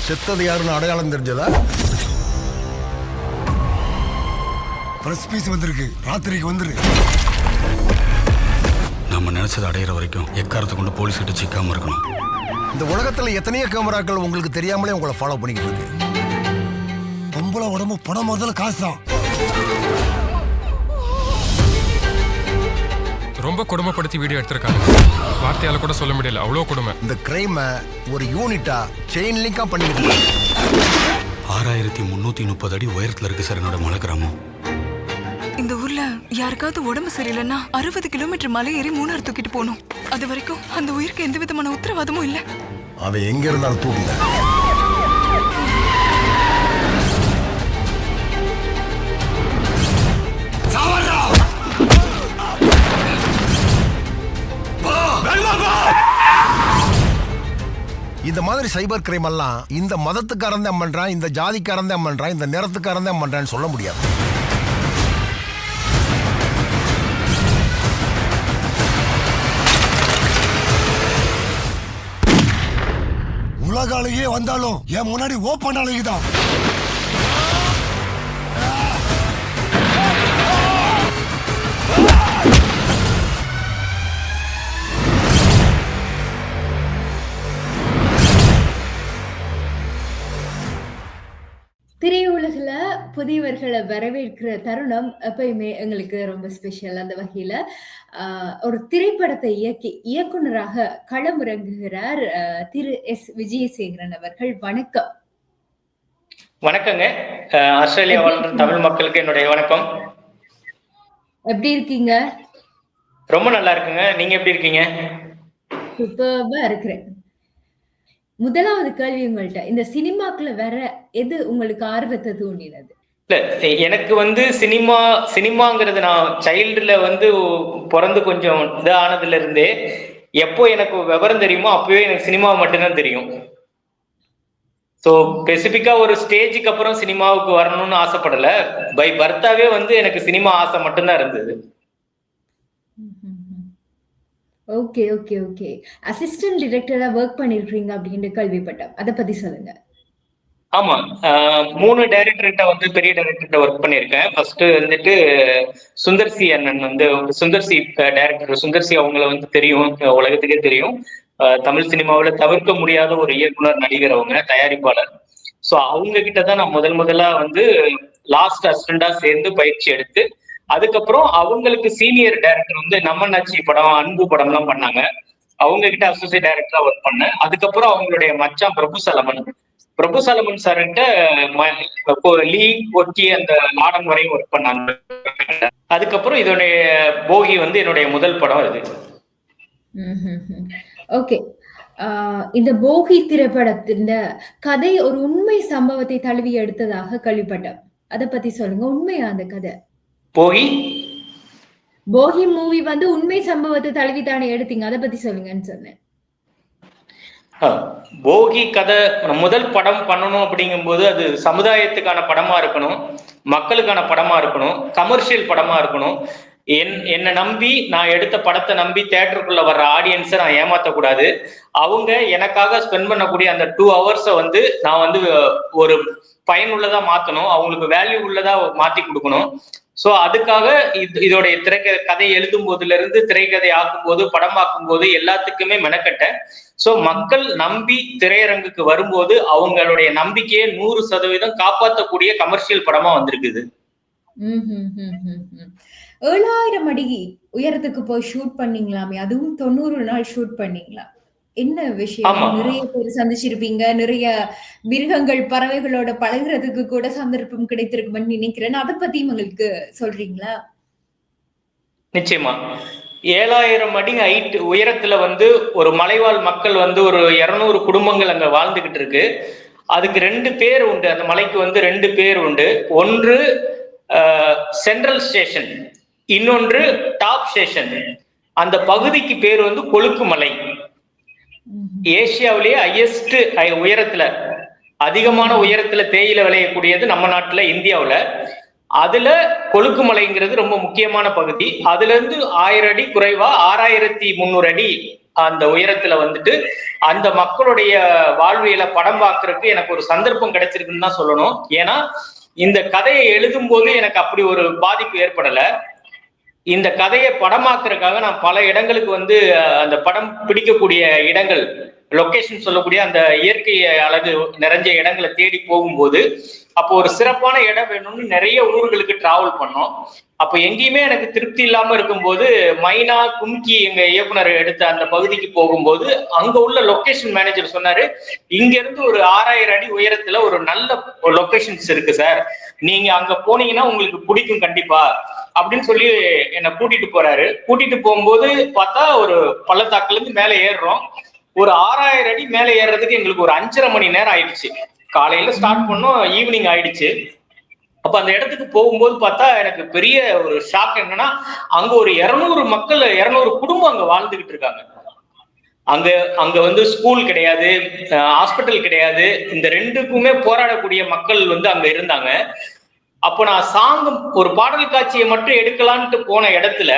செத்தது யாருன்னு அடையாளம் தெரிஞ்சதா? பிரஸ் பீஸ் வந்திருக்கு, ராத்திரிக்கு வந்துரு. நம்ம நினைச்சதை அடையிற வரைக்கும் எக்காரத்தை கொண்டு போலீஸ் கிட்ட சிக்காம இருக்கணும். இந்த உலகத்துல எத்தனையோ கேமராக்கள் உங்களுக்கு தெரியாமலே உங்களை ஃபாலோ பண்ணிக்கிட்டு இருக்கு. பொம்பளை உடம்பு பணம் முதல்ல காசு தான். ரொம்ப கொடுமைப்படுத்தி வீடியோ எடுத்திருக்காங்க. வார்த்தையால கூட சொல்ல முடியல, அவ்வளோ கொடுமை. இந்த கிரைமை ஒரு யூனிட்டா செயின் லிங்கா பண்ணிக்கிட்டு இருக்கு. 6330 அடி உயரத்துல இருக்கு சார் என்னோட மலை கிராமம். இந்த ஊர்ல யாருக்காவது உடம்பு சரியில்லைன்னா 60 கிலோமீட்டர் மலை ஏறி மூணார் தூக்கிட்டு போகணும். அது வரைக்கும் அந்த உயிருக்கு எந்த விதமான உத்தரவாதமும் இல்ல. அவன் எங்க இருந்தாலும் தூக்குங்க. இந்த மாதிரி சைபர் கிரைம் எல்லாம் இந்த மதத்துக்காரன் தான் பண்றான், இந்த ஜாதிக்காரன் தான் பண்றான், இந்த நிறத்துக்காரன் தான் பண்றான்னு சொல்ல முடியாது. உலக அழகியே வந்தாலும் என் முன்னாடி ஓப்பன் அழகிதான். திரையுலகில் புதியவர்களை வரவேற்கிற தருணம் எப்பயுமே எங்களுக்கு ரொம்ப ஸ்பெஷல். அந்த வகையில ஒரு திரைப்படத்தை இயக்குனராக களமிறங்குகிறார் திரு எஸ் விஜயசேகரன் அவர்கள். வணக்கம். வணக்கங்க. ஆஸ்திரேலியா வாழ்ற தமிழ் மக்களுக்கு என்னுடைய வணக்கம். எப்படி இருக்கீங்க? ரொம்ப நல்லா இருக்குங்க. நீங்க எப்படி இருக்கீங்க? சூப்பர்பா இருக்கிறேன். முதலாவது கேள்வி உங்கள்கிட்ட, இந்த சினிமாக்குள்ள வேற எது உங்களுக்கு ஆர்வத்தை தூண்டினது? இல்ல, எனக்கு சினிமாங்கிறது நான் சைல்டுல பிறந்து கொஞ்சம் இது ஆனதுல இருந்தே எப்போ எனக்கு விவரம் தெரியுமோ அப்பவே எனக்கு சினிமா மட்டும்தான் தெரியும். ஸோ ஸ்பெசிபிக்கா ஒரு ஸ்டேஜுக்கு அப்புறம் சினிமாவுக்கு வரணும்னு ஆசைப்படல. பை பர்த்தாவே எனக்கு சினிமா ஆசை மட்டும்தான் இருந்தது. Okay okay okay. அசிஸ்டன்ட் டைரக்டரா ஒர்க் பண்ணிருக்கீங்க அப்படின்னு கேள்விப்பட்டேன், அதை பத்தி சொல்லுங்க. ஆமா, 3 டைரக்டர்கிட்ட பெரிய டைரக்டர்கிட்ட ஒர்க் பண்ணியிருக்கேன். ஃபர்ஸ்ட் சுந்தர்சி அண்ணன் சுந்தர்சி டைரக்டர் சுந்தர்சி அவங்கள தெரியும், உலகத்துக்கே தெரியும். தமிழ் சினிமாவில் தவிர்க்க முடியாத ஒரு இயக்குனர், நடிகர், அவங்க தயாரிப்பாளர். ஸோ அவங்க கிட்டதான் நான் முதலா லாஸ்ட் அசிஸ்டண்டா சேர்ந்து பயிற்சி எடுத்து, அதுக்கப்புறம் அவங்களுக்கு சீனியர் டைரக்டர் நம்ம நச்சி படம், அன்பு படம் எல்லாம் பண்ணாங்க. அவங்க கிட்ட அசோசியேட் டைரக்டரா ஒர்க் பண்ணேன். அதுக்கப்புறம் அவங்களுடைய மச்சான் பிரபு சலமன் சார்கிட்ட லீக் ஒர்க்கி அந்த நாடகம் வரையும் ஒர்க் பண்ணாங்க. அதுக்கப்புறம் இதோடைய போகி என்னுடைய முதல் படம் இது. ஓகே. இந்த போகி திரைப்படத்தின் கதை ஒரு உண்மை சம்பவத்தை தழுவி எடுத்ததாக கேள்விப்பட்டேன், அதை பத்தி சொல்லுங்க. உண்மையா அந்த கதை? போகி மூவி உண்மை சம்பவத்தை தழுவி தானே எடுத்தீங்க, அதை பத்தி சொல்லுங்கன்னு சொன்னேன். போகி கதை முதல் படம் பண்ணணும் அப்படிங்கும்போது அது சமுதாயத்துக்கான படமா இருக்கணும், மக்களுக்கான படமா இருக்கணும், கமர்ஷியல் படமா இருக்கணும். என்னை நம்பி நான் எடுத்த படத்தை நம்பி தியேட்டருக்குள்ள வர்ற ஆடியன்ஸை நான் ஏமாத்தக்கூடாது. அவங்க எனக்காக ஸ்பெண்ட் பண்ணக்கூடிய அந்த 2 ஹவர்ஸை நான் ஒரு பயனுள்ளதா மாத்தணும், அவங்களுக்கு வேல்யூ உள்ளதா மாத்தி கொடுக்கணும். ஸோ அதுக்காக இதோடைய கதை எழுதும் போதுல இருந்து திரைக்கதை ஆக்கும் போது, படமாக்கும் போது எல்லாத்துக்குமே மெனக்கட்டேன். ஸோ மக்கள் நம்பி திரையரங்குக்கு வரும்போது அவங்களுடைய நம்பிக்கையை 100% காப்பாற்றக்கூடிய கமர்ஷியல் படமா வந்திருக்குது. 7000 அடி உயரத்துக்கு போய் ஷூட் பண்ணீங்களாமே, அதுவும் 90 நாள் ஷூட் பண்ணீங்களா? என்ன விஷயம்? நிறைய பேர் சந்திச்சிருப்பீங்க, நிறைய மிருகங்கள், பறவைகளோட பழகுறதுக்கு கூட சந்தர்ப்பம் கிடைத்திருக்கும்னு நினைக்கிறேன். அதை பத்தியும் உங்களுக்கு சொல்றீங்களா? நிச்சயமா. 7000 அடி ஹைட் உயரத்துல ஒரு மலைவாழ் மக்கள் ஒரு 200 குடும்பங்கள் அங்க வாழ்ந்துகிட்டு இருக்கு. அதுக்கு 2 பேர் உண்டு, அந்த மலைக்கு 2 பேர் உண்டு. ஒன்று சென்ட்ரல் ஸ்டேஷன், இன்னொன்று டாப் ஸ்டேஷன். அந்த பகுதிக்கு பேர் கொழுக்குமலை. ஏசியாவிலேயே ஹையஸ்ட் உயரத்துல, அதிகமான உயரத்துல தேயிலை விளையக்கூடியது நம்ம நாட்டுல, இந்தியாவுல. அதுல கொழுக்குமலைங்கிறது ரொம்ப முக்கியமான பகுதி. அதுல இருந்து 1000 அடி குறைவா 6300 அடி அந்த உயரத்துல வந்துட்டு அந்த மக்களுடைய வாழ்வியலை படம் பார்க்கறதுக்கு எனக்கு ஒரு சந்தர்ப்பம் கிடைச்சிருக்குன்னு தான் சொல்லணும். ஏன்னா இந்த கதையை எழுதும் போது எனக்கு அப்படி ஒரு பாதிப்பு ஏற்படல. இந்த கதையை படமாக்குறதுக்காக நான் பல இடங்களுக்கு வந்து அந்த படம் பிடிக்கக்கூடிய இடங்கள், லொகேஷன் சொல்லக்கூடிய அந்த இயற்கை அழகு நிறைஞ்ச இடங்களை தேடி போகும்போது அப்போ ஒரு சிறப்பான இடம் வேணும்னு நிறைய ஊர்களுக்கு டிராவல் பண்ணோம். அப்போ எங்கேயுமே எனக்கு திருப்தி இல்லாம இருக்கும்போது மைனா கும்கி எங்க இயக்குனர் எடுத்த அந்த பகுதிக்கு போகும்போது அங்க உள்ள லொகேஷன் மேனேஜர் சொன்னாரு, இங்க இருந்து ஒரு 6000 அடி உயரத்துல ஒரு நல்ல லொகேஷன்ஸ் இருக்கு சார், நீங்க அங்க போனீங்கன்னா உங்களுக்கு பிடிக்கும் கண்டிப்பா அப்படின்னு சொல்லி என்னை கூட்டிட்டு போறாரு. கூட்டிட்டு போகும்போது பார்த்தா ஒரு பள்ளத்தாக்குல இருந்து மேல ஏறுறோம். ஒரு 6000 அடி மேல ஏறுறதுக்கு எங்களுக்கு ஒரு 5.5 மணி நேரம் ஆயிடுச்சு. காலையில ஸ்டார்ட் பண்ணோம், ஈவினிங் ஆயிடுச்சு. அப்ப அந்த இடத்துக்கு போகும்போது பார்த்தா எனக்கு பெரிய ஒரு ஷாக் என்னன்னா, அங்க ஒரு 200 மக்கள், 200 குடும்பம் அங்க வாழ்ந்துகிட்டு இருக்காங்க. அங்க வந்து ஸ்கூல் கிடையாது, ஹாஸ்பிட்டல் கிடையாது, இந்த ரெண்டுக்குமே போராடக்கூடிய மக்கள் வந்து அங்க இருந்தாங்க. அப்ப நான் சாங்கம் ஒரு பாடல் காட்சியை மட்டும் எடுக்கலான்ட்டு போன இடத்துல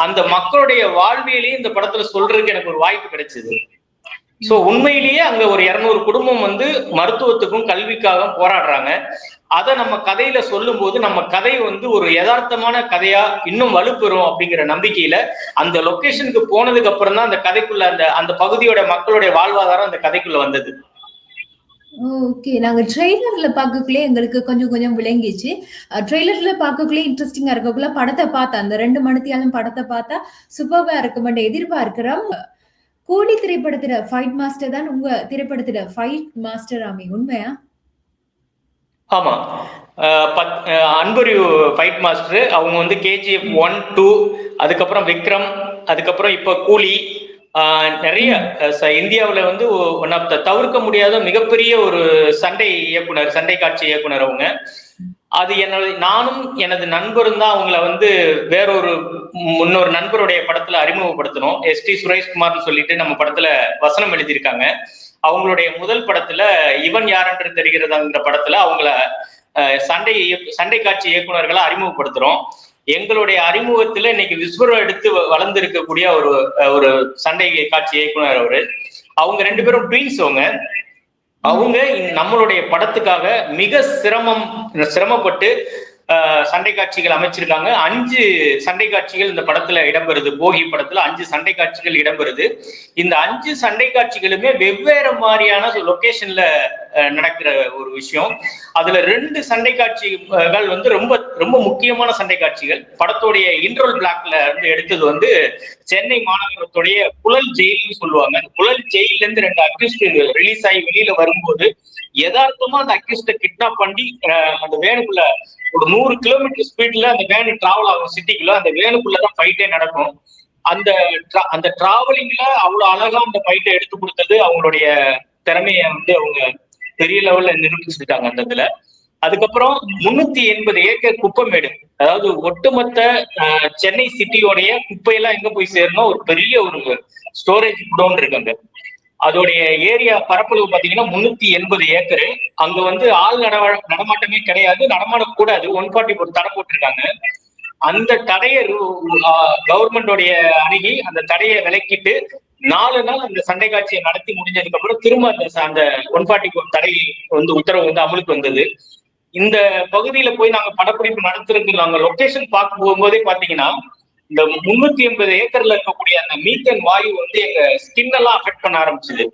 அந்த மக்களுடைய வாழ்வியலையும் இந்த படத்துல சொல்றதுக்கு எனக்கு ஒரு வாய்ப்பு கிடைச்சது. சோ உண்மையிலேயே அங்க ஒரு 200 குடும்பம் வந்து மருத்துவத்துக்கும் கல்விக்காக போராடுறாங்க. அதை நம்ம கதையில சொல்லும் போது நம்ம கதை வந்து ஒரு யதார்த்தமான கதையா இன்னும் வலுப்பெறும் அப்படிங்கிற நம்பிக்கையில அந்த லொகேஷனுக்கு போனதுக்கு அப்புறம் தான் அந்த கதைக்குள்ள அந்த பகுதியோட மக்களுடைய வாழ்வாதாரம் அந்த கதைக்குள்ள வந்தது. ஓகே. நாங்க ட்ரெய்லர்ல பார்க்கக்குள்ளே எங்களுக்கு கொஞ்சம் கொஞ்சம் விளங்கிச்சு. ட்ரெய்லர்ல பார்க்கக்குள்ளே இன்ட்ரெஸ்டிங்கா இருக்கக்குள்ள படத்தை பார்த்தா அந்த 2 மணித்தியாலும் படத்தை பார்த்தா சூப்பர்வா இருக்குமென்று எதிர்பார்க்கிறோம். கோடி திரைப்படத்துல ஃபைட் மாஸ்டர் தான் உங்க திரைப்படத்துல ஃபைட் மாஸ்டர் ஆமி, உண்மையா? ஆமா, அன்பரியு ஃபைட் மாஸ்டர். அவங்க வந்து KGF 1, 2, அதுக்கப்புறம் விக்ரம், அதுக்கப்புறம் இப்ப கூலி, நிறைய இந்தியாவுல வந்து ஒன் ஆஃப் த தவிர்க்க முடியாத மிகப்பெரிய ஒரு சண்டை இயக்குனர், சண்டை காட்சி இயக்குனர் அவங்க. அது நானும் எனது நண்பரும் தான் அவங்கள வந்து வேறொரு இன்னொரு நண்பருடைய படத்துல அறிமுகப்படுத்தணும். ST சுரேஷ்குமார்னு சொல்லிட்டு நம்ம படத்துல வசனம் எழுதியிருக்காங்க. அவங்களுடைய முதல் படத்துல இவன் யாரென்று தெரிகிறதாங்கிற படத்துல அவங்கள சண்டை காட்சி இயக்குனர்களை அறிமுகப்படுத்துறோம். எங்களுடைய அறிமுகத்துல இன்னைக்கு விஸ்வரம் எடுத்து வளர்ந்து இருக்கக்கூடிய ஒரு சண்டை காட்சி இயக்குனர் அவரு. அவங்க 2 பேரும் ட்வீன்ஸ். அவங்க நம்மளுடைய படத்துக்காக மிக சிரமப்பட்டு சண்டை காட்சிகள் அமைச்சிருக்காங்க. 5 சண்டை காட்சிகள் இந்த படத்துல இடம்பெறுது. போகி படத்துல 5 சண்டை காட்சிகள் இடம்பெறுது. இந்த 5 சண்டை காட்சிகளுமே வெவ்வேறு மாதிரியான லொகேஷன்ல நடக்கிற ஒரு விஷயம். அதுல 2 சண்டை காட்சிகள் வந்து ரொம்ப ரொம்ப முக்கியமான சண்டை காட்சிகள். படத்துடைய இன்ட்ரோல் பிளாக்ல இருந்து எடுத்தது வந்து சென்னை மாநகரத்துடைய புழல் ஜெயில்னு சொல்லுவாங்க. புழல் ஜெயில இருந்து 2 அக்யூஸ்ட் ரிலீஸ் ஆகி வெளியில வரும்போது யதார்த்தமா அந்த அக்யூஸ்ட கிட்னாப் பண்ணி அந்த வேனுக்குள்ள ஒரு 100 கிலோமீட்டர் ஸ்பீட்ல அந்த வேனு டிராவல் ஆகும் சிட்டிக்குள்ள. அந்த வேனுக்குள்ளதான் ஃபைட்டே நடக்கும். அந்த டிராவலிங்ல அவ்வளவு அழகா அந்த ஃபைட்டை எடுத்து கொடுத்தது அவங்களுடைய திறமையை வந்து அவங்க பெரிய லெவல்ல நிரூபிச்சுட்டாங்க அந்த இதுல. அதுக்கப்புறம் 380 ஏக்கர் குப்பைமேடு, அதாவது ஒட்டுமொத்த சென்னை சிட்டியோடைய குப்பையெல்லாம் எங்க போய் சேரணும், ஒரு பெரிய ஒரு ஸ்டோரேஜ் குடோன் இருக்காங்க. அதோடைய ஏரியா பரப்பளவு பாத்தீங்கன்னா 380 ஏக்கரு. அங்க வந்து ஆள் நடமாட்டமே கிடையாது, நடமாடக்கூடாது. 144 தடை போட்டிருக்காங்க. அந்த தடையை கவர்மெண்டோடைய அணுகி அந்த தடையை விலக்கிட்டு 4 நாள் அந்த சண்டை காட்சியை நடத்தி முடிஞ்சதுக்கு அப்புறம் திரும்ப அந்த 144 தடை வந்து உத்தரவு வந்து அமலுக்கு வந்தது. இந்த பகுதியில போய் நாங்க படப்பிடிப்பு நடத்துறதுக்கு நாங்க லொகேஷன் பார்க்க போகும்போதே பாத்தீங்கன்னா இந்த 380 ஏக்கர்ல இருக்கக்கூடிய அந்த மீத்தேன் வாயு வந்து எங்க ஸ்கின் எல்லாம் அஃபெக்ட் பண்ண ஆரம்பிச்சுது.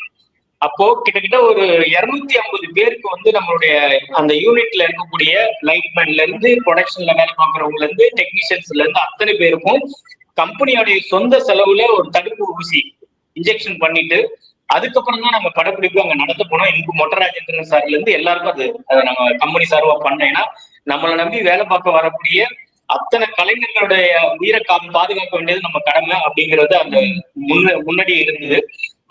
அப்போ கிட்டத்தட்ட ஒரு 250 பேருக்கு வந்து நம்மளுடைய அந்த யூனிட்ல இருக்கக்கூடிய லைட்மேன்ல இருந்து ப்ரொடக்ஷன்ல வேலை பார்க்கறவங்கல இருந்து டெக்னீஷியன்ஸ்ல இருந்து அத்தனை பேருக்கும் கம்பெனியோடைய சொந்த செலவுல ஒரு தடுப்பு ஊசி இன்ஜெக்ஷன் பண்ணிட்டு அதுக்கப்புறம் தான் நாங்க படப்பிடிப்பு அங்க நடத்த போனோம். எனக்கு மொட்டராஜேந்திரன் சார்ல இருந்து எல்லாருக்கும் அதை நாங்க கம்பெனி சார்பா பண்ணேன்னா நம்மளை நம்பி வேலை பார்க்க வரக்கூடிய அத்தனை கலைஞர்களுடைய உயிரை பாதுகாக்க வேண்டியது நம்ம கடமை அப்படிங்கிறது அந்த முன்னாடி இருந்தது.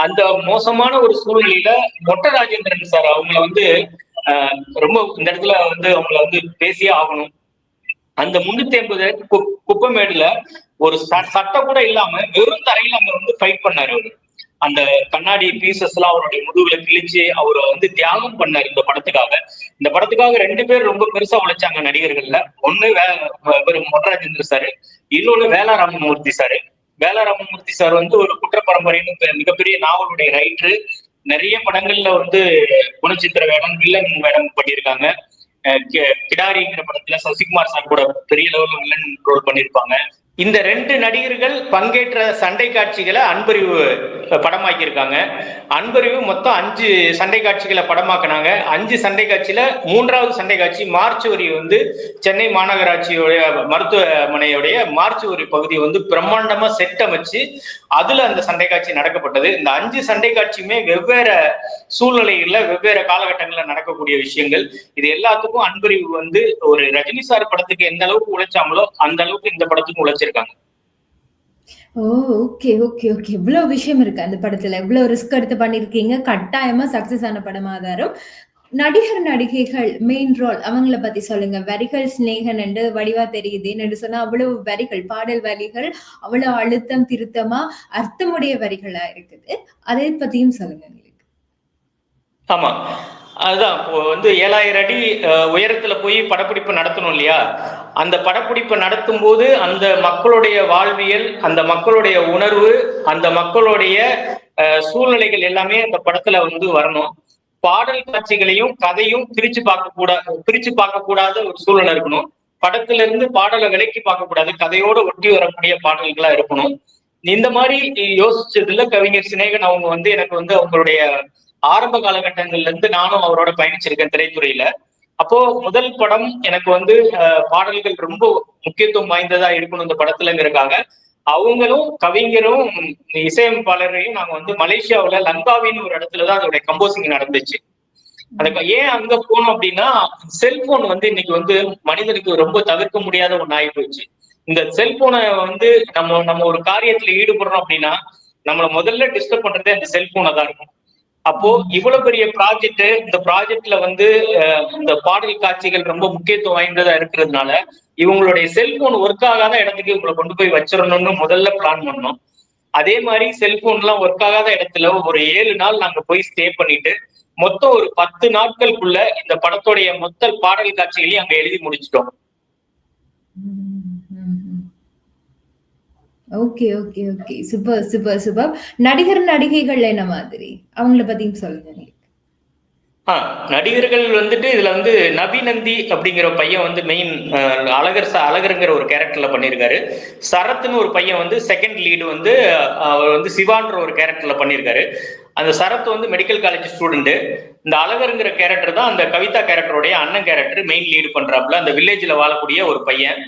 அந்த மோசமான ஒரு சூழ்நிலையில மொட்டராஜேந்திரன் சார் அவங்கள வந்து ரொம்ப இந்த இடத்துல வந்து அவங்கள வந்து பேசியே ஆகணும். அந்த 380 குப்பைமேடுல ஒரு சட்டம் கூட இல்லாம வெறும் தரையில அங்க வந்து ஃபைட் பண்ணாரு அவரு. அந்த கண்ணாடி பீசஸ் எல்லாம் அவருடைய முதுகுல கிழிச்சு அவரை வந்து தியாகம் பண்ணாரு இந்த படத்துக்காக. இந்த படத்துக்காக 2 பேர் ரொம்ப பெருசா உழைச்சாங்க நடிகர்கள்ல. ஒண்ணு மொட்டராஜேந்திர சாரு, இன்னொன்னு வேலா ராமமூர்த்தி சாரு. வேலாராமமூர்த்தி சார் வந்து ஒரு குற்ற பரம்பரைன்னு மிகப்பெரிய நாவலுடைய ரைட்டரு. நிறைய படங்கள்ல வந்து குணச்சித்திர வேடம், வில்லன் வேடம் பண்ணியிருக்காங்க. கிடாரிங்கிற படத்துல சசிகுமார் சார் கூட பெரிய லெவல்ல வில்லன் ரோல் பண்ணியிருப்பாங்க. இந்த 2 நடிகர்கள் பங்கேற்ற சண்டை காட்சிகளை அன்பறிவு படமாக்கியிருக்காங்க. அன்பறிவு மொத்தம் 5 சண்டை காட்சிகளை படமாக்கினாங்க. 5 சண்டை காட்சியில 3வது சண்டை காட்சி மார்ச்சுவரி வந்து சென்னை மாநகராட்சியுடைய மருத்துவமனையுடைய மார்ச்சுவரி பகுதியை வந்து பிரம்மாண்டமா செட் அமைச்சு அதுல அந்த சண்டை காட்சி நடக்கப்பட்டது. இந்த 5 சண்டை காட்சியுமே வெவ்வேறு சூழ்நிலைகள்ல வெவ்வேறு காலகட்டங்கள்ல நடக்கக்கூடிய விஷயங்கள். இது எல்லாத்துக்கும் அன்பறிவு வந்து ஒரு ரஜினி சார் படத்துக்கு எந்த அளவுக்கு உழைச்சாங்களோ அந்த அளவுக்கு இந்த படத்துக்கும் உழைச்சிருக்காங்க. ஓ! Okay, okay, okay. இவ்ளோ விஷயம் இருக்கு அந்த படத்துல. இவ்ளோ ரிஸ்க் எடுத்து பண்ணியிருக்கீங்க. கட்டாயமா சக்சஸ் ஆன படமா தான் இருக்கும். நடிகர், நடிகைகள் மெயின் ரோல் அவங்கள பத்தி சொல்லுங்க. வரிகள் சிநேகன் என்று வடிவா தெரியுதுன்னு சொன்னா அவ்வளவு வரிகள், பாடல் வரிகள் அவ்வளவு அழுத்தம், திருத்தமா, அர்த்தமுடைய வரிகளா இருக்குது. அதை பத்தியும் சொல்லுங்க எங்களுக்கு. ஆமா, அதுதான் இப்போ வந்து 7000 அடி உயரத்துல போய் படப்பிடிப்பு நடத்தணும் இல்லையா? அந்த படப்பிடிப்பு நடத்தும் போது அந்த மக்களுடைய வாழ்வியல், அந்த மக்களுடைய உணர்வு, அந்த மக்களுடைய சூழ்நிலைகள் எல்லாமே அந்த படத்துல வந்து வரணும். பாடல் காட்சிகளையும் கதையும் பிரிச்சு பார்க்க கூடாத ஒரு சூழ்நிலை இருக்கணும். படத்துல இருந்து பாடலை விலக்கி பார்க்க கூடாது, கதையோட ஒட்டி வரக்கூடிய பாடல்களா இருக்கணும். இந்த மாதிரி யோசிச்சதுல கவிஞர் சிநேகன் அவங்க வந்து எனக்கு வந்து அவங்களுடைய ஆரம்ப காலகட்டங்கள்ல இருந்து நானும் அவரோட பயணிச்சிருக்கேன் திரைத்துறையில. அப்போ முதல் படம் எனக்கு வந்து பாடல்கள் ரொம்ப முக்கியத்துவம் வாய்ந்ததா இருக்கணும் இந்த படத்துலங்கிறதுக்காக அவங்களும் கவிஞரும் இசையமைப்பாளரையும் நாங்க வந்து மலேசியாவுல லங்காவின்னு ஒரு இடத்துலதான் அதோடைய கம்போசிங் நடந்துச்சு. அதுக்கு ஏன் அங்க போனோம் அப்படின்னா, செல்போன் வந்து இன்னைக்கு வந்து மனிதனுக்கு ரொம்ப தவிர்க்க முடியாத ஒண்ணு ஆகி போச்சு. இந்த செல்போனை வந்து நம்ம ஒரு காரியத்துல ஈடுபடுறோம் அப்படின்னா நம்மள முதல்ல டிஸ்டர்ப் பண்றதே அந்த செல்போனை தான் இருக்கும். அப்போ இவ்வளவு பெரிய ப்ராஜெக்ட், இந்த ப்ராஜெக்ட்ல வந்து இந்த பாடல் காட்சிகள் ரொம்ப முக்கியத்துவம் வாய்ந்ததா இருக்கிறதுனால இவங்களுடைய செல்போன் ஒர்க் ஆகாத இடத்துக்கு இவங்களை கொண்டு போய் வச்சிடணும்னு முதல்ல பிளான் பண்ணோம். அதே மாதிரி செல்போன் எல்லாம் ஒர்க் ஆகாத இடத்துல ஒரு 7 நாள் நாங்க போய் ஸ்டே பண்ணிட்டு மொத்தம் ஒரு 10 நாட்களுக்குள்ள இந்த படத்துடைய மொத்த பாடல் காட்சிகளையும் அங்க எழுதி முடிச்சிட்டோம். Okay, okay, okay. Super, super, super. நடிகர், நடிகைகள் என்ன மாதிரி? அவங்கள பத்தியும் சொல்லுங்க. நடிகர்கள் வந்துட்டு இதுல வந்து நபி அப்படிங்கிற பையன் வந்து மெயின் அழகருங்கிற ஒரு கேரக்டர்ல பண்ணியிருக்காரு. சரத்னு ஒரு பையன் வந்து செகண்ட் லீடு வந்து அவர் வந்து சிவான்ற ஒரு கேரக்டர்ல பண்ணியிருக்காரு. அந்த சரத் வந்து மெடிக்கல் காலேஜ் ஸ்டூடெண்ட். இந்த அழகருங்கிற கேரக்டர் தான் அந்த கவிதா கேரக்டருடைய அண்ணன் கேரக்டர் மெயின் லீடு பண்றாப்புல அந்த வில்லேஜ்ல வாழக்கூடிய ஒரு பையன்.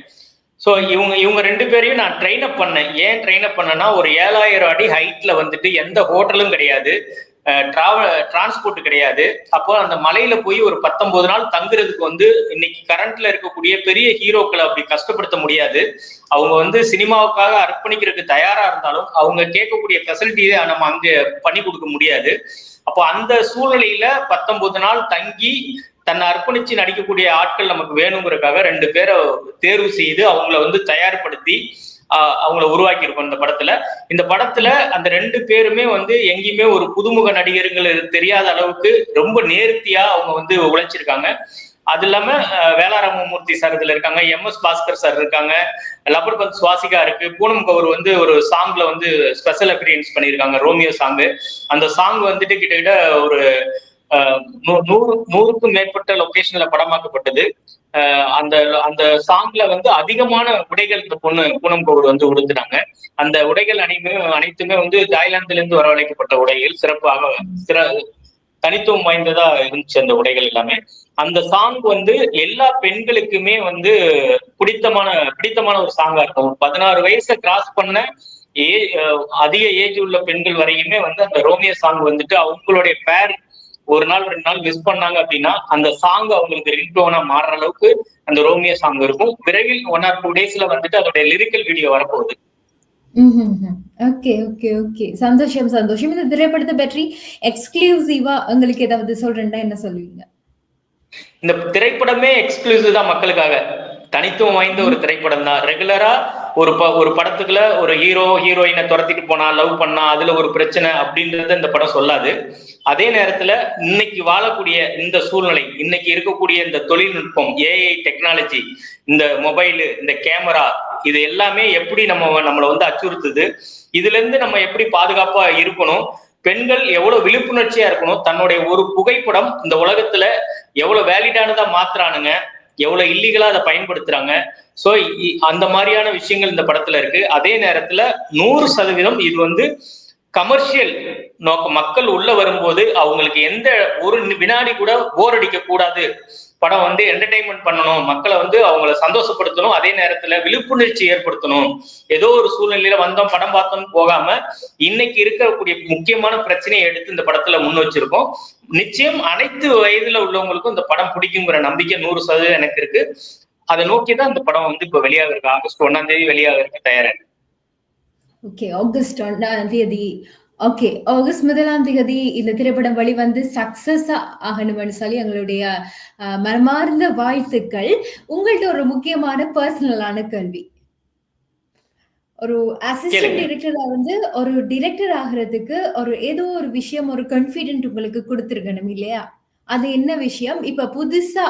ஸோ இவங்க 2 பேரையும் நான் ட்ரெயின் அப் பண்ணேன். ஏன் ட்ரெயின் அப் பண்ணேன்னா, ஒரு 7000 அடி ஹைட்ல வந்துட்டு எந்த ஹோட்டலும் கிடையாது, டிரான்ஸ்போர்ட் கிடையாது. அப்போ அந்த மலையில போய் ஒரு 19 நாள் தங்குறதுக்கு வந்து இன்னைக்கு கரண்ட்ல இருக்கக்கூடிய பெரிய ஹீரோக்களை அப்படி கஷ்டப்படுத்த முடியாது. அவங்க வந்து சினிமாவுக்காக அர்ப்பணிக்கிறதுக்கு தயாரா இருந்தாலும் அவங்க கேட்கக்கூடிய ஃபெசிலிட்டியை நம்ம அங்க பண்ணி கொடுக்க முடியாது. அப்போ அந்த சூழ்நிலையில 19 நாள் தங்கி தன்னை அர்ப்பணிச்சு நடிக்கக்கூடிய ஆட்கள் நமக்கு வேணுங்கிறதுக்காக 2 பேரை தேர்வு செய்து அவங்கள வந்து தயார்படுத்தி அவங்கள உருவாக்கி இருக்கோம் இந்த படத்துல. இந்த படத்துல அந்த 2 பேருமே வந்து எங்கேயுமே ஒரு புதுமுக நடிகர்கள் தெரியாத அளவுக்கு ரொம்ப நேர்த்தியா அவங்க வந்து உழைச்சிருக்காங்க. அது இல்லாம வேலாராமமூர்த்தி சார் இதுல இருக்காங்க, MS பாஸ்கர் சார் இருக்காங்க, லபர்பந்த் சுவாசிகா இருக்கு, பூனம் கவுர் வந்து ஒரு சாங்ல வந்து ஸ்பெஷல் அப்பியரன்ஸ் பண்ணியிருக்காங்க, ரோமியோ சாங். அந்த சாங் வந்துட்டு கிட்டத்தட்ட ஒரு 100க்கும் மேற்பட்ட லொகேஷன்ல படமாக்கப்பட்டது. அந்த அந்த சாங்ல வந்து அதிகமான உடைகள் இந்த பூனம் கவுர் வந்து உடுத்துனாங்க. அந்த உடைகள் அனைத்துமே வந்து தாய்லாந்துல இருந்து வரவழைக்கப்பட்ட உடைகள், சிறப்பாக தனித்துவம் வாய்ந்ததா இருந்துச்சு அந்த உடைகள் எல்லாமே. அந்த சாங் வந்து எல்லா பெண்களுக்குமே வந்து பிடித்தமான ஒரு சாங்கா இருக்கும். 16 வயசை கிராஸ் பண்ண அதிக ஏஜ் உள்ள பெண்கள் வரையுமே வந்து அந்த ரோமியோ சாங் வந்துட்டு அவங்களுடைய பேர் 1 நாள் 2 நாள் மிஸ் பண்ணாங்க அப்படின்னா அந்த சாங் அவங்களுக்கு ரிங்டோனா மாறுற அளவுக்கு அந்த ரோமியோ சாங் இருக்கும். விரைவில் 1 or 2 daysல வந்துட்டு அதோட லிரிக்கல் வீடியோ வரப்போகுது. Okay, okay, okay. சந்தோஷம், சந்தோஷம். இந்த திரைப்படத்தை பற்றி எக்ஸ்க்ளூசிவா உங்களுக்கு ஏதாவது சொல்றேன்னா என்ன சொல்லுவீங்க? இந்த திரைப்படமே எக்ஸ்க்ளூசிவ் தான், மக்களுக்காக தனித்துவம் வாய்ந்த ஒரு திரைப்படம் தான். ரெகுலரா ஒரு படத்துக்குள்ள ஒரு ஹீரோயினை துரத்திட்டு போனா, லவ் பண்ணா, அதுல ஒரு பிரச்சனை அப்படின்றத இந்த படம் சொல்லாது. அதே நேரத்துல இன்னைக்கு வாழக்கூடிய இந்த சூழ்நிலை, இன்னைக்கு இருக்கக்கூடிய இந்த தொழில்நுட்பம், ஏஐ டெக்னாலஜி, இந்த மொபைலு, இந்த கேமரா, இது எல்லாமே எப்படி நம்மளை வந்து அச்சுறுத்துது, இதுல இருந்து நம்ம எப்படி பாதுகாப்பா இருக்கணும், பெண்கள் எவ்வளவு விழிப்புணர்ச்சியா இருக்கணும், தன்னுடைய ஒரு புகைப்படம் இந்த உலகத்துல எவ்வளவு வேலிடானதா மாத்துறானுங்க, எவ்வளவு இல்லீகலா அதை பயன்படுத்துறாங்க. சோ அந்த மாதிரியான விஷயங்கள் இந்த படத்துல இருக்கு. அதே நேரத்துல 100% இது வந்து கமர்ஷியல் நோக்கம். மக்கள் உள்ள வரும்போது அவங்களுக்கு எந்த ஒரு வினாடி கூட போர் அடிக்க கூடாது. படம் வந்து என்டர்டைன்மெண்ட் பண்ணணும், மக்களை வந்து அவங்கள சந்தோஷப்படுத்தணும், அதே நேரத்துல விழிப்புணர்ச்சி ஏற்படுத்தணும். ஏதோ ஒரு சூழ்நிலையில வந்தோம் படம் பார்த்தோம்னு போகாம இன்னைக்கு இருக்கக்கூடிய முக்கியமான பிரச்சனையை எடுத்து இந்த படத்துல முன் வச்சிருக்கோம். நிச்சயம் அனைத்து வயதுல உள்ளவங்களுக்கும் இந்த படம் பிடிக்குங்கிற நம்பிக்கை 100% எனக்கு இருக்கு. அதை நோக்கிதான் இந்த படம் வந்து இப்ப வெளியாக இருக்கு. ஆகஸ்ட் 1ஆம் தேதி வெளியாக இருக்க தயாரா. ஓகே, ஆகஸ்ட் 1ஆம் தேதி. ஓகே, ஆகஸ்ட் 1ஆம் தேதி இந்த திரைப்படம் வெளிவந்து சக்சஸ் ஆகணும்னு சொல்லி எங்களுடைய மனமார்ந்த வாழ்த்துக்கள். உங்கள்ட்ட ஒரு முக்கியமான பர்சனலான கேள்வி. ஒரு அசிஸ்டன்ட் டைரக்டரா வந்து ஒரு டைரக்டர் ஆகிறதுக்கு ஏதோ ஒரு விஷயம், ஒரு கான்ஃபிடென்ட் உங்களுக்கு கொடுத்திருக்கணும் இல்லையா? அது என்ன விஷயம்? இப்ப புதுசா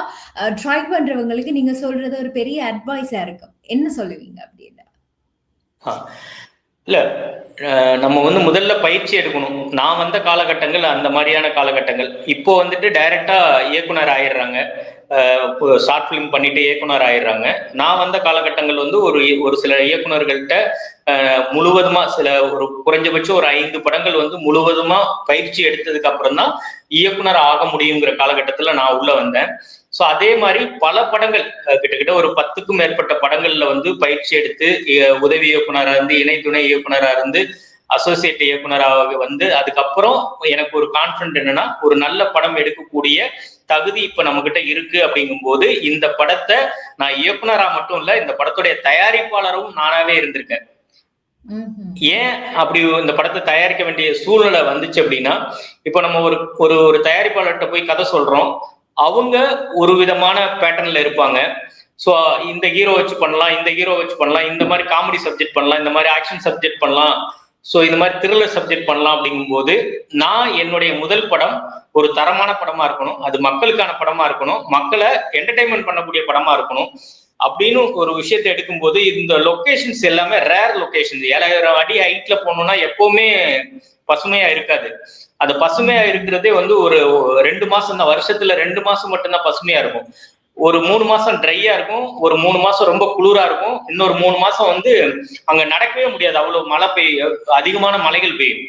ட்ரை பண்றவங்களுக்கு நீங்க சொல்றது ஒரு பெரிய அட்வைஸா இருக்கும். என்ன சொல்லுவீங்க அப்படின்னு? இல்ல, நம்ம வந்து முதல்ல பயிற்சி எடுக்கணும். நான் வந்த காலகட்டங்கள் அந்த மாதிரியான காலகட்டங்கள். இப்போ வந்துட்டு டைரக்டா இயக்குனர் ஆயிடுறாங்க, ஷார்ட் பிலிம் பண்ணிட்டு இயக்குனர் ஆயிடுறாங்க. நான் வந்த காலகட்டங்கள் வந்து ஒரு சில இயக்குனர்கள்ட்ட முழுவதுமா ஒரு குறைஞ்சபட்சம் ஒரு 5 படங்கள் வந்து முழுவதுமா பயிற்சி எடுத்ததுக்கு அப்புறம் தான் இயக்குனர் ஆக முடியுங்கிற காலகட்டத்துல நான் உள்ள வந்தேன். ஸோ அதே மாதிரி பல படங்கள், கிட்டத்தட்ட ஒரு 10க்கும் மேற்பட்ட படங்கள்ல வந்து பயிற்சி எடுத்து உதவி இயக்குனராக இருந்து, இணை துணை இயக்குனராக இருந்து, அசோசியேட் இயக்குனராக வந்து, அதுக்கப்புறம் எனக்கு ஒரு கான்ஃபிடன்ட் என்னன்னா, ஒரு நல்ல படம் எடுக்கக்கூடிய தகுதி இப்ப நம்ம கிட்ட இருக்கு. அப்படிங்கும் போது இந்த படத்தை நான் இயக்குனரா மட்டும் இல்ல, இந்த படத்துடைய தயாரிப்பாளரும் நானாவே இருந்திருக்கேன். ஏன் அப்படி இந்த படத்தை தயாரிக்க வேண்டிய சூழ்நிலை வந்துச்சு அப்படின்னா, இப்ப நம்ம ஒரு தயாரிப்பாளர்கிட்ட போய் கதை சொல்றோம். அவங்க ஒரு விதமான பேட்டர்ன்ல இருப்பாங்க. ஸோ இந்த ஹீரோ வச்சு பண்ணலாம், இந்த ஹீரோ வச்சு பண்ணலாம், இந்த மாதிரி காமெடி சப்ஜெக்ட் பண்ணலாம், இந்த மாதிரி ஆக்ஷன் சப்ஜெக்ட் பண்ணலாம், ஸோ இந்த மாதிரி த்ரில்லர் சப்ஜெக்ட் பண்ணலாம். அப்படிங்கும்போது நான் என்னுடைய முதல் படம் ஒரு தரமான படமா இருக்கணும், அது மக்களுக்கான படமா இருக்கணும், மக்களை என்டர்டைன்மெண்ட் பண்ணக்கூடிய படமா இருக்கணும் அப்படின்னு ஒரு விஷயத்தை எடுக்கும்போது, இந்த லொகேஷன்ஸ் எல்லாமே ரேர் லொகேஷன். 7000 அடி ஹைட்ல போகணும்னா எப்பவுமே பசுமையா இருக்காது. அது பசுமையா இருக்கிறதே வந்து ஒரு 2 மாசம் தான், வருஷத்துல 2 மாசம் மட்டும்தான் பசுமையா இருக்கும். ஒரு 3 மாசம் ட்ரையா இருக்கும், ஒரு 3 மாசம் ரொம்ப குளிரா இருக்கும், இன்னொரு 3 மாசம் வந்து அங்க நடக்கவே முடியாது, அவ்வளவு மழை பெய்யும், அதிகமான மழைகள் பெய்யும்.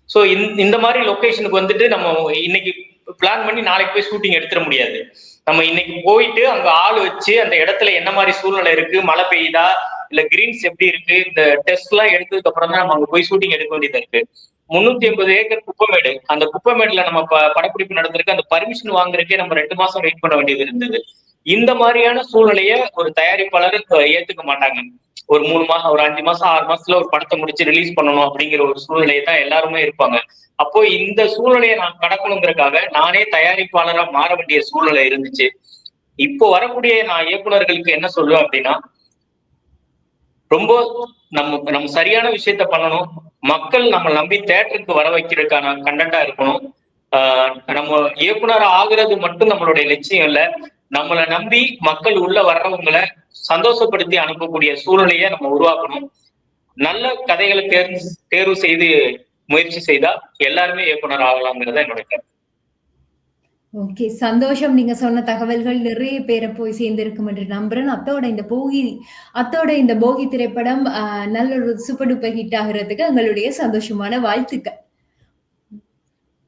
ஸோ இந்த மாதிரி லொகேஷனுக்கு வந்துட்டு நம்ம இன்னைக்கு பிளான் பண்ணி நாளைக்கு போய் ஷூட்டிங் எடுத்துட முடியாது. நம்ம இன்னைக்கு போயிட்டு அங்க ஆள் வச்சு அந்த இடத்துல என்ன மாதிரி சூழ்நிலை இருக்கு, மழை பெய்யுதா இல்ல கிரீன்ஸ் எப்படி இருக்கு, இந்த டெஸ்ட் எல்லாம் எடுத்ததுக்கு அப்புறம் தான் நம்ம அங்க போய் ஷூட்டிங் எடுக்க வேண்டியதா இருக்கு. 350 ஏக்கர் குப்பைமேடு, அந்த குப்பைமேடுல நம்ம படப்பிடிப்பு நடந்திருக்கு, அந்த பர்மிஷன் வாங்குறதுக்கே நம்ம 2 மாசம் வெயிட் பண்ண வேண்டியது இருந்தது. இந்த மாதிரியான சூழ்நிலைய ஒரு தயாரிப்பாளர் ஏத்துக்க மாட்டாங்க. ஒரு 3 மாசம், ஒரு 5 மாசம், 6 மாசத்துல ஒரு படத்தை முடிச்சு ரிலீஸ் பண்ணணும் அப்படிங்கிற ஒரு சூழ்நிலையை தான் எல்லாருமே இருப்பாங்க. அப்போ இந்த சூழ்நிலையை நான் கடக்கணுங்கிறதுக்காக நானே தயாரிப்பாளரா மாற வேண்டிய சூழ்நிலை இருந்துச்சு. இப்போ வரக்கூடிய நான் இயக்குனர்களுக்கு என்ன சொல்லுவேன் அப்படின்னா, ரொம்ப நம்ம சரியான விஷயத்த பண்ணணும், மக்கள் நம்ம நம்பி தேட்டருக்கு வர வைக்கிறதுக்கான கண்டென்ட்டா இருக்கணும். நம்ம இயக்குனர் ஆகுறது மட்டும் நம்மளுடைய லட்சியம் இல்ல, நம்மளை நம்பி மக்கள் உள்ள வர்றவங்களை சந்தோஷப்படுத்தி அனுப்பக்கூடிய சூழ்நிலையை நம்ம உருவாக்கணும். நல்ல கதைகளை தேர்வு செய்து முயற்சி செய்தா எல்லாருமே இயக்குனர் ஆகலாம்ங்கிறத என்னோட கருத்து. ஓகே, சந்தோஷம். நீங்க சொன்ன தகவல்கள் நிறைய பேரை போய் சேர்ந்திருக்கும் என்று நம்புறேன். அத்தோட இந்த போகி திரைப்படம் நல்ல ஒரு சூப்பர் டூப்பர் ஹிட் ஆகிறதுக்கு எங்களுடைய சந்தோஷமான வாழ்த்துக்கள்.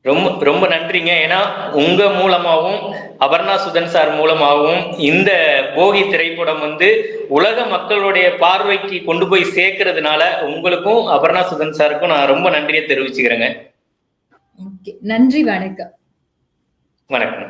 ரொம்ப ரொம்ப நன்றிங்க. ஏன்னா உங்க மூலமாகவும் அபர்ணா சுதன் சார் மூலமாகவும் இந்த போகி திரைப்படம் வந்து உலக மக்களுடைய பார்வைக்கு கொண்டு போய் சேர்க்கறதுனால உங்களுக்கும் அபர்ணா சுதன் சாருக்கும் நான் ரொம்ப நன்றியை தெரிவிச்சுக்கிறேங்க. நன்றி, வணக்கம். வணக்கம்.